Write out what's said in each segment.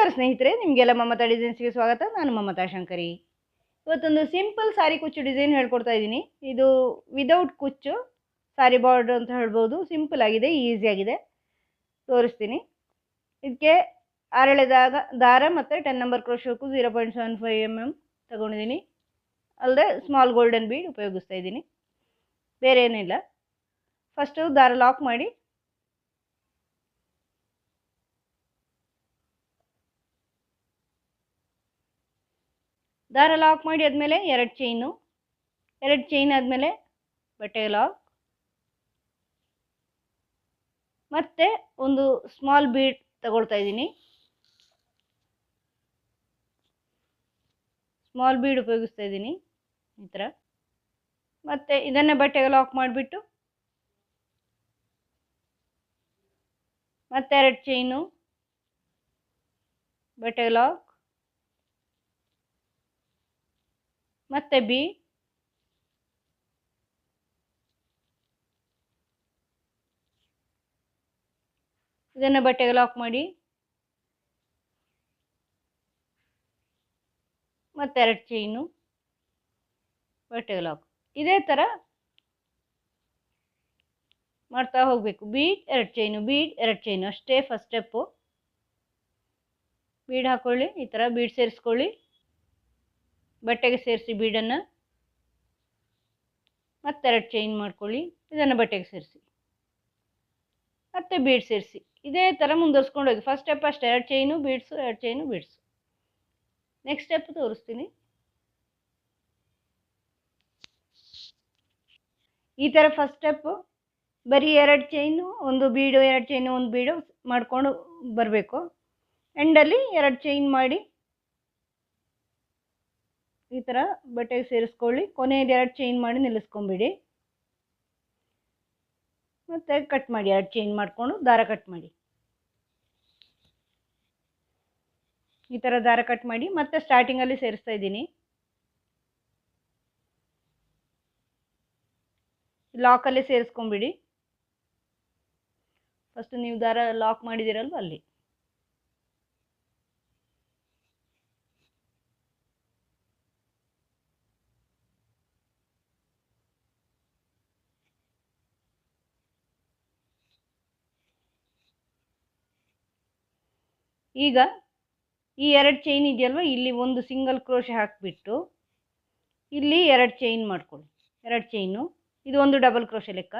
ನಮಸ್ಕಾರ ಸ್ನೇಹಿತರೆ, ನಿಮಗೆಲ್ಲ ಮಮತಾ ಡಿಸೈನ್ಸ್ಗೆ ಸ್ವಾಗತ. ನಾನು ಮಮತಾ ಶಂಕರಿ. ಇವತ್ತೊಂದು ಸಿಂಪಲ್ ಸಾರಿ ಕುಚ್ಚು ಡಿಸೈನ್ ಹೇಳ್ಕೊಡ್ತಾ ಇದ್ದೀನಿ. ಇದು ವಿದೌಟ್ ಕುಚ್ಚು ಸಾರಿ ಬಾರ್ಡರ್ ಅಂತ ಹೇಳ್ಬೋದು. ಸಿಂಪಲ್ ಆಗಿದೆ, ಈಸಿ ಆಗಿದೆ, ತೋರಿಸ್ತೀನಿ. ಇದಕ್ಕೆ ಅರಳೆದಾಗ ದಾರ ಮತ್ತು 10 ನಂಬರ್ ಕ್ರೋಶ್ ಹೋಕು 0.75 mm ತಗೊಂಡಿದ್ದೀನಿ. ಅಲ್ಲದೆ ಸ್ಮಾಲ್ ಗೋಲ್ಡನ್ ಬೀಡ್ ಉಪಯೋಗಿಸ್ತಾ ಇದ್ದೀನಿ, ಬೇರೆ ಏನಿಲ್ಲ. ಫಸ್ಟು ದಾರ ಲಾಕ್ ಮಾಡಿ ಆದಮೇಲೆ 2 ಚೈನ್ ಆದಮೇಲೆ ಬಟ್ಟೆ ಲಾಕ್, ಮತ್ತೆ ಒಂದು ಸ್ಮಾಲ್ ಬೀಡ್ ತಗೊಳ್ತಾ ಇದ್ದೀನಿ. ಸ್ಮಾಲ್ ಬೀಡ್ ಉಪಯೋಗಿಸ್ತಾ ಇದ್ದೀನಿ ಈ ಥರ. ಮತ್ತೆ ಇದನ್ನು ಬಟ್ಟೆಗೆ ಲಾಕ್ ಮಾಡಿಬಿಟ್ಟು ಮತ್ತೆ 2 ಚೈನು, ಬಟ್ಟೆಗೆ ಲಾಕ್, ಮತ್ತೆ ಬೀಡ್, ಇದನ್ನು ಬಟ್ಟೆಗೆ ಲಾಕ್ ಮಾಡಿ ಮತ್ತೆ 2 ಚೈನು, ಬಟ್ಟೆಗೆ ಲಾಕ್. ಇದೇ ಥರ ಮಾಡ್ತಾ ಹೋಗಬೇಕು. ಬೀಡ್ 2 ಚೈನು, ಬೀಡ್ 2 ಚೈನು ಅಷ್ಟೇ ಫಸ್ಟ್ ಸ್ಟೆಪ್ಪು. ಬೀಡ್ ಹಾಕ್ಕೊಳ್ಳಿ, ಈ ಥರ ಬೀಡ್ ಸೇರಿಸ್ಕೊಳ್ಳಿ, ಬಟ್ಟೆಗೆ ಸೇರಿಸಿ ಬೀಡನ್ನು, ಮತ್ತೆ 2 ಚೈನ್ ಮಾಡ್ಕೊಳ್ಳಿ, ಇದನ್ನು ಬಟ್ಟೆಗೆ ಸೇರಿಸಿ, ಮತ್ತೆ ಬೀಡ್ ಸೇರಿಸಿ. ಇದೇ ಥರ ಮುಂದುವರ್ಸ್ಕೊಂಡು ಹೋಗಿ. ಫಸ್ಟ್ ಸ್ಟೆಪ್ ಅಷ್ಟೇ, 2 chain beads, 2 chain beads. Next step ತೋರಿಸ್ತೀನಿ. ಈ ಥರ ಫಸ್ಟ್ ಸ್ಟೆಪ್ಪು ಬರೀ 2 ಚೈನು, ಒಂದು ಬೀಡು, 2 ಚೈನು, ಒಂದು ಬೀಡು ಮಾಡಿಕೊಂಡು ಬರಬೇಕು. ಎಂಡಲ್ಲಿ 2 ಚೈನ್ ಮಾಡಿ ಈ ಥರ ಬಟ್ಟೆಗೆ ಸೇರಿಸ್ಕೊಳ್ಳಿ. ಕೊನೆಯಲ್ಲಿ 2 ಚೈನ್ ಮಾಡಿ ನಿಲ್ಲಿಸ್ಕೊಂಬಿಡಿ. ಮತ್ತು ಕಟ್ ಮಾಡಿ, 2 ಚೈನ್ ಮಾಡಿಕೊಂಡು ದಾರ ಕಟ್ ಮಾಡಿ. ಈ ಥರ ದಾರ ಕಟ್ ಮಾಡಿ ಮತ್ತೆ ಸ್ಟಾರ್ಟಿಂಗಲ್ಲಿ ಸೇರಿಸ್ತಾ ಇದ್ದೀನಿ. ಲಾಕಲ್ಲಿ ಸೇರಿಸ್ಕೊಂಬಿಡಿ. ಫಸ್ಟ್ ನೀವು ದಾರ ಲಾಕ್ ಮಾಡಿದ್ದೀರಲ್ವ ಅಲ್ಲಿ. ಈಗ ಈ 2 ಚೈನ್ ಇದೆಯಲ್ವ, ಇಲ್ಲಿ ಒಂದು ಸಿಂಗಲ್ ಕ್ರೋಶೆ ಹಾಕಿಬಿಟ್ಟು ಇಲ್ಲಿ 2 ಚೈನ್ ಮಾಡ್ಕೊಳ್ಳಿ. 2 ಚೈನು, ಇದು ಒಂದು ಡಬಲ್ ಕ್ರೋಶೆ ಲೆಕ್ಕ.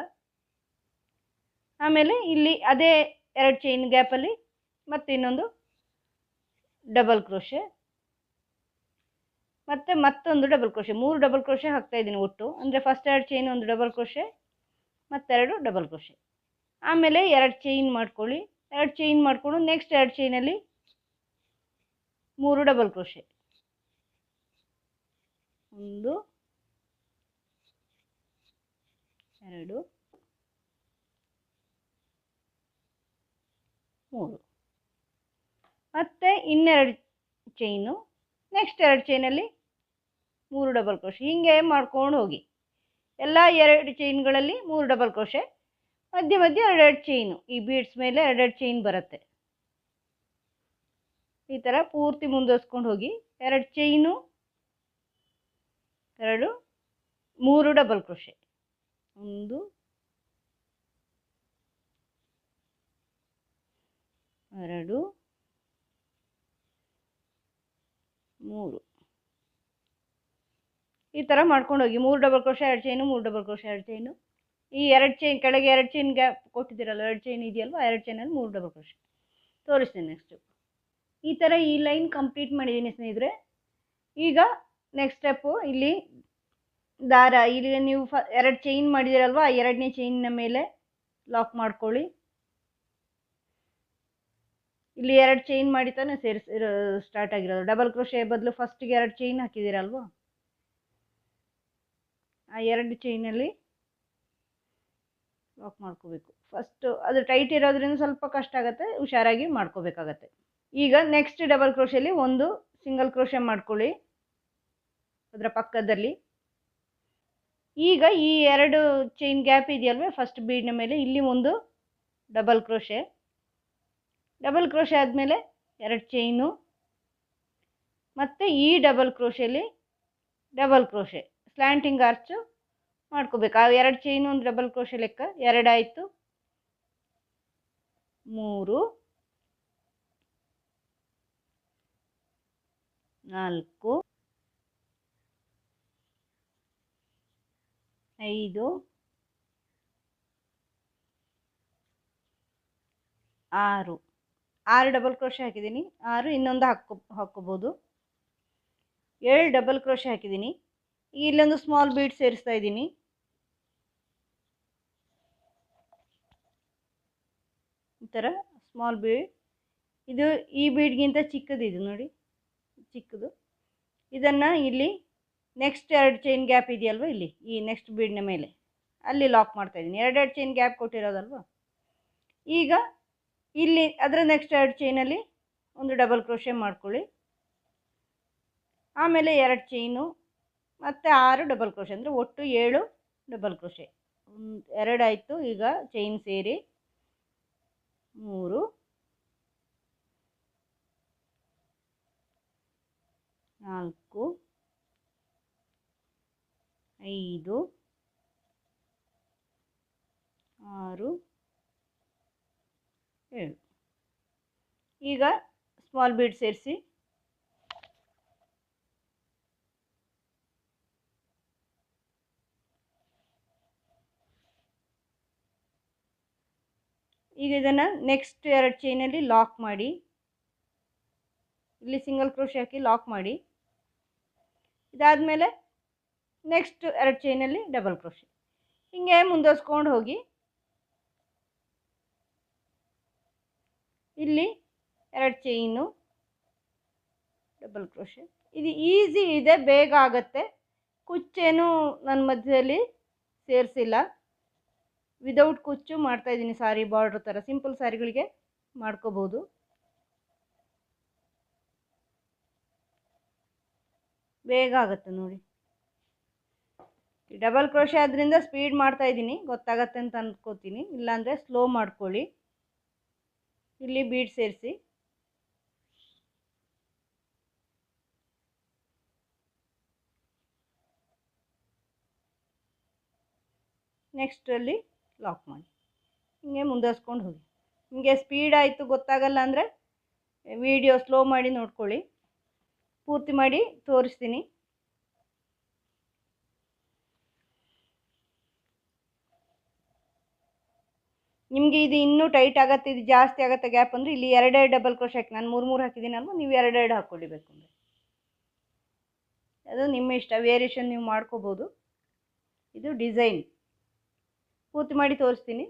ಆಮೇಲೆ ಇಲ್ಲಿ ಅದೇ 2 ಚೈನ್ ಗ್ಯಾಪಲ್ಲಿ ಮತ್ತೆ ಇನ್ನೊಂದು ಡಬಲ್ ಕ್ರೋಶೆ, ಮತ್ತು ಮತ್ತೊಂದು ಡಬಲ್ ಕ್ರೋಶೆ, 3 ಡಬಲ್ ಕ್ರೋಶೆ ಹಾಕ್ತಾ ಇದ್ದೀನಿ ಒಟ್ಟು. ಅಂದರೆ ಫಸ್ಟ್ 2 ಚೈನ್, ಒಂದು ಡಬಲ್ ಕ್ರೋಶೆ, ಮತ್ತೆರಡು ಡಬಲ್ ಕ್ರೋಶೆ. ಆಮೇಲೆ 2 ಚೈನ್ ಮಾಡ್ಕೊಳ್ಳಿ. 2 ಚೈನ್ ಮಾಡಿಕೊಂಡು ನೆಕ್ಸ್ಟ್ 2 ಚೈನಲ್ಲಿ 3 ಡಬಲ್ ಕ್ರೋಶೆ, 1 2 3, ಮತ್ತು ಇನ್ನೆರಡು ಚೈನು, ನೆಕ್ಸ್ಟ್ 2 ಚೈನಲ್ಲಿ 3 ಡಬಲ್ ಕ್ರೋಶೆ. ಹೀಗೆ ಮಾಡ್ಕೊಂಡು ಹೋಗಿ. ಎಲ್ಲ 2 ಚೈನ್ಗಳಲ್ಲಿ 3 ಡಬಲ್ ಕ್ರೋಶೆ, ಮಧ್ಯೆ ಮಧ್ಯೆ 2 ಚೈನು. ಈ ಬೀಡ್ಸ್ ಮೇಲೆ 2 ಚೈನ್ ಬರುತ್ತೆ. ಈ ಥರ ಪೂರ್ತಿ ಮುಂದುವರ್ಸ್ಕೊಂಡು ಹೋಗಿ. 2 ಚೈನು, 3 ಡಬಲ್ ಕ್ರೋಶೆ, 1 2 3. ಈ ಥರ ಮಾಡ್ಕೊಂಡು ಹೋಗಿ. 3 double crochet 2 chain, 3 double crochet 2 chain. ಈ 2 ಚೈನ್ ಕೆಳಗೆ 2 ಚೈನ್ ಗ್ಯಾಪ್ ಕೊಟ್ಟಿದ್ದೀರಲ್ಲ, 2 ಚೈನ್ ಇದೆಯಲ್ವ, 2 ಚೈನಲ್ಲಿ 3 ಡಬಲ್ ಕ್ರೋಶೆ ತೋರಿಸ್ತೀನಿ ನೆಕ್ಸ್ಟು. ಈ ಥರ ಈ ಲೈನ್ ಕಂಪ್ಲೀಟ್ ಮಾಡಿದ್ದೀನಿ ಸ್ನೇಹಿತರೆ. ಈಗ ನೆಕ್ಸ್ಟ್ ಸ್ಟೆಪ್ಪು, ಇಲ್ಲಿ ದಾರ, ಇಲ್ಲಿ ನೀವು 2 ಚೈನ್ ಮಾಡಿದ್ದೀರಲ್ವ, ಆ 2ನೇ ಚೈನಿನ ಮೇಲೆ ಲಾಕ್ ಮಾಡ್ಕೊಳ್ಳಿ. ಇಲ್ಲಿ 2 ಚೈನ್ ಮಾಡಿ ತಾನೇ ಸ್ಟಾರ್ಟ್ ಆಗಿರೋದು. ಡಬಲ್ ಕ್ರೋಶೆ ಬದಲು ಫಸ್ಟಿಗೆ 2 ಚೈನ್ ಹಾಕಿದ್ದೀರಲ್ವ, ಆ 2 ಚೈನಲ್ಲಿ ಲಾಕ್ ಮಾಡ್ಕೋಬೇಕು. ಫಸ್ಟು ಅದು ಟೈಟ್ ಇರೋದ್ರಿಂದ ಸ್ವಲ್ಪ ಕಷ್ಟ ಆಗುತ್ತೆ, ಹುಷಾರಾಗಿ ಮಾಡ್ಕೋಬೇಕಾಗತ್ತೆ. ಈಗ ನೆಕ್ಸ್ಟ್ ಡಬಲ್ ಕ್ರೋಶೆಯಲ್ಲಿ ಒಂದು ಸಿಂಗಲ್ ಕ್ರೋಶೆ ಮಾಡ್ಕೊಳ್ಳಿ ಅದರ ಪಕ್ಕದಲ್ಲಿ. ಈಗ ಈ 2 ಚೈನ್ ಗ್ಯಾಪ್ ಇದೆಯಲ್ವೇ ಫಸ್ಟ್ ಬೀಡ್ನ ಮೇಲೆ, ಇಲ್ಲಿ ಒಂದು ಡಬಲ್ ಕ್ರೋಶೆ ಆದಮೇಲೆ 2 ಚೈನು ಮತ್ತು ಈ ಡಬಲ್ ಕ್ರೋಶೆಯಲ್ಲಿ ಡಬಲ್ ಕ್ರೋಶೆ ಸ್ಲ್ಯಾಂಟಿಂಗ್ ಆರ್ಚು ಮಾಡ್ಕೋಬೇಕು. ಆ 2 ಚೈನು ಒಂದು ಡಬಲ್ ಕ್ರೋಶೆ ಲೆಕ್ಕ 2 ಆಯಿತು, 3 4 5 6 ಡಬಲ್ ಕ್ರೋಶೆ ಹಾಕಿದ್ದೀನಿ, 6 ಇನ್ನೊಂದು ಹಾಕ್ಕೋಬೋದು. 7 ಡಬಲ್ ಕ್ರೋಶೆ ಹಾಕಿದ್ದೀನಿ. ಈಗ ಇಲ್ಲೊಂದು ಸ್ಮಾಲ್ ಬೀಡ್ ಸೇರಿಸ್ತಾ ಇದ್ದೀನಿ. ಈ ಥರ ಸ್ಮಾಲ್ ಬೀಡ್, ಇದು ಈ ಬೀಡ್ಗಿಂತ ಚಿಕ್ಕದು, ಇದು ನೋಡಿ ಚಿಕ್ಕದು. ಇದನ್ನು ಇಲ್ಲಿ ನೆಕ್ಸ್ಟ್ 2 ಚೈನ್ ಗ್ಯಾಪ್ ಇದೆಯಲ್ವ, ಇಲ್ಲಿ ಈ ನೆಕ್ಸ್ಟ್ ಬೀಡ್ನ ಮೇಲೆ ಅಲ್ಲಿ ಲಾಕ್ ಮಾಡ್ತಾಯಿದ್ದೀನಿ. 2 ಚೈನ್ ಗ್ಯಾಪ್ ಕೊಟ್ಟಿರೋದಲ್ವ. ಈಗ ಇಲ್ಲಿ ಅದರ ನೆಕ್ಸ್ಟ್ 2 ಚೈನಲ್ಲಿ ಒಂದು ಡಬಲ್ ಕ್ರೋಶೆ ಮಾಡ್ಕೊಳ್ಳಿ. ಆಮೇಲೆ 2 ಚೈನು ಮತ್ತು 6 ಡಬಲ್ ಕ್ರೋಶೆ, ಅಂದರೆ ಒಟ್ಟು 7 ಡಬಲ್ ಕ್ರೋಶೆ. 2 ಆಯಿತು. ಈಗ ಚೈನ್ ಸೇರಿ 3 4 5 6 7. ಈಗ ಸ್ಮಾಲ್ ಬೀಡ್ ಸೇರಿಸಿ ಈಗ ಇದನ್ನು ನೆಕ್ಸ್ಟ್ 2 ಚೈನಲ್ಲಿ ಲಾಕ್ ಮಾಡಿ, ಇಲ್ಲಿ ಸಿಂಗಲ್ ಕ್ರೋಶೆ ಹಾಕಿ ಲಾಕ್ ಮಾಡಿ. ಇದಾದಮೇಲೆ ನೆಕ್ಸ್ಟ್ 2 ಚೈನಲ್ಲಿ ಡಬಲ್ ಕ್ರೋಶೆ. ಹೀಗೆ ಮುಂದುವರ್ಸ್ಕೊಂಡು ಹೋಗಿ ಇಲ್ಲಿ 2 ಚೈನು ಡಬಲ್ ಕ್ರೋಶೆ. ಇದು ಈಸಿ ಇದೆ, ಬೇಗ ಆಗುತ್ತೆ. ಕುಚ್ಚೇನು ನನ್ನ ಮಧ್ಯದಲ್ಲಿ ಸೇರಿಸಿಲ್ಲ, ವಿದೌಟ್ ಕುಚ್ಚು ಮಾಡ್ತಾಯಿದ್ದೀನಿ. ಸಾರಿ ಬಾರ್ಡ್ರ್ ಥರ ಸಿಂಪಲ್ ಸಾರಿಗಳಿಗೆ ಮಾಡ್ಕೋಬೋದು. ಬೇಗ ಆಗುತ್ತೆ ನೋಡಿ. ಡಬಲ್ ಕ್ರೋಶೆ ಆದ್ದರಿಂದ ಸ್ಪೀಡ್ ಮಾಡ್ತಾಯಿದ್ದೀನಿ, ಗೊತ್ತಾಗತ್ತೆ ಅಂತ ಅಂದ್ಕೋತೀನಿ. ಇಲ್ಲಾಂದರೆ ಸ್ಲೋ ಮಾಡ್ಕೊಳ್ಳಿ. ಇಲ್ಲಿ ಬೀಡ್ ಸೇರಿಸಿ ನೆಕ್ಸ್ಟಲ್ಲಿ ಲಾಕ್ ಮಾಡಿ. ಹಿಂಗೆ ಮುಂದುವರ್ಸ್ಕೊಂಡು ಹೋಗಿ. ನಿಮಗೆ ಸ್ಪೀಡ್ ಆಯಿತು ಗೊತ್ತಾಗಲ್ಲ ಅಂದರೆ ವಿಡಿಯೋ ಸ್ಲೋ ಮಾಡಿ ನೋಡ್ಕೊಳ್ಳಿ, ಪೂರ್ತಿ ಮಾಡಿ ತೋರಿಸ್ತೀನಿ. ನಿಮಗೆ ಇದು ಇನ್ನೂ ಟೈಟ್ ಆಗುತ್ತೆ, ಇದು ಜಾಸ್ತಿ ಆಗುತ್ತೆ ಗ್ಯಾಪ್ ಅಂದರೆ ಇಲ್ಲಿ 2 ಡಬಲ್ ಕ್ರೋಶೆ ಹಾಕಿ, ನಾನು 3 ಹಾಕಿದ್ದೀನಲ್ವ, ನೀವು 2 ಹಾಕ್ಕೊಳ್ಬೇಕು. ಅಂದರೆ ಅದು ನಿಮ್ಮ ಇಷ್ಟ, ವೇರಿಯೇಷನ್ ನೀವು ಮಾಡ್ಕೋಬೋದು. ಇದು ಡಿಸೈನ್ ಪೂರ್ತಿ ಮಾಡಿ ತೋರಿಸ್ತೀನಿ.